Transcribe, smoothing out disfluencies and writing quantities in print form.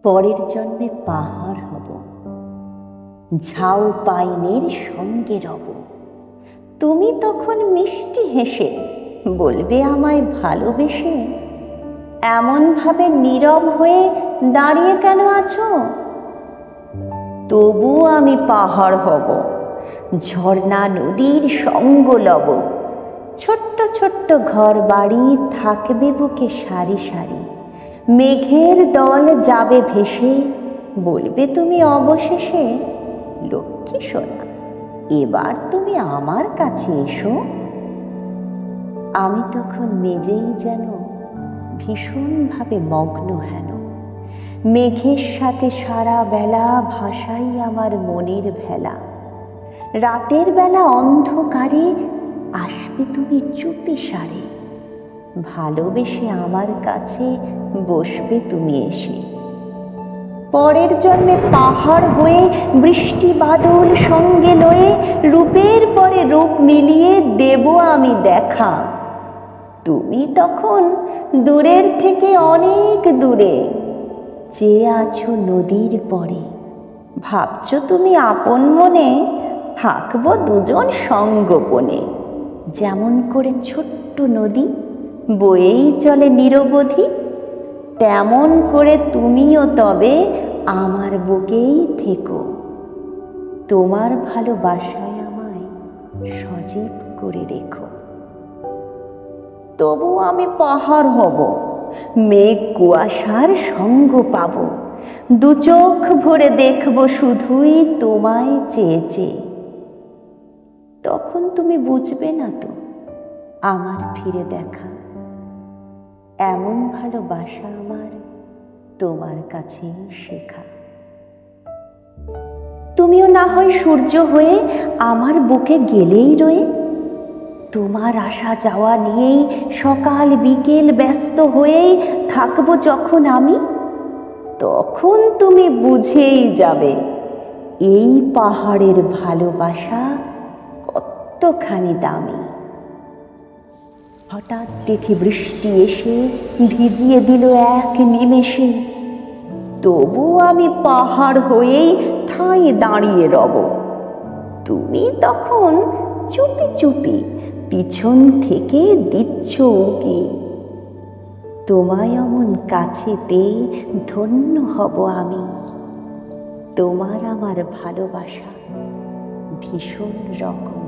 পরের জন্মে পাহাড় হব, ঝাউ পাইনের সঙ্গে রব। তুমি তখন মিষ্টি হেসে বলবে আমায় ভালোবেসে, এমন ভাবে নীরব হয়ে দাঁড়িয়ে কেন আছো? তবু আমি পাহাড় হব, ঝর্ণা নদীর সঙ্গ লব। ছোট্ট ছোট্ট ঘর বাড়ি থাকবে বুকে সারি সারি, মেঘের দল যাবে ভেসে, বলবে তুমি অবশেষে, লক্ষ্মী সোনা এবার তুমি আমার কাছে এসো। আমি তখন নিজেই যেন ভীষণভাবে মগ্ন হেন, মেঘের সাথে সারা বেলা ভাসাই আমার মনের ভেলা। রাতের বেলা অন্ধকারে আসবে তুমি চুপি সারে, ভালোবেসে আমার কাছে বসবে তুমি এসে। পরের জন্মে পাহাড় হয়ে বৃষ্টি বাদল সঙ্গে লয়ে, রূপের পরে রূপ মিলিয়ে দেব আমি দেখা। তুমি তখন দূরের থেকে অনেক দূরে চেয়ে আছো নদীর পরে, ভাবছো তুমি আপন মনে থাকবো দুজন সঙ্গোপনে। যেমন করে ছোট্ট নদী বয়েই চলে নিরবধি, তেমন করে তুমিও তবে আমার বুকেই থেকো। তোমার ভালোবাসায় আমায় সজীব করে রেখো। তবু আমি পাহাড় হব, মেঘ কুয়াশার সঙ্গ পাব। দু চোখ ভরে দেখব শুধুই তোমায় চেয়ে চেয়ে। তখন তুমি বুঝবে না তো আমার ফিরে দেখা, এমন ভালোবাসা আমার তোমার কাছেই শেখা। তুমিও না হয় সূর্য হয়ে আমার বুকে গেলেই রয়ে, তোমার আসা যাওয়া নিয়েই সকাল বিকেল ব্যস্ত হয়েই থাকবো যখন আমি, তখন তুমি বুঝেই যাবে এই পাহাড়ের ভালোবাসা কতখানি দামি। হঠাৎ দেখি বৃষ্টি এসে ভিজিয়ে দিল এক নিমেষে, তবু আমি পাহাড় হয়েই ঠাঁই দাঁড়িয়ে রব। তুমি তখন চুপি চুপি পিছন থেকে দিচ্ছ উঁকি। তোমায় অমন কাছে পেয়ে ধন্য হব আমি। তোমার আমার ভালোবাসা ভীষণ রকম।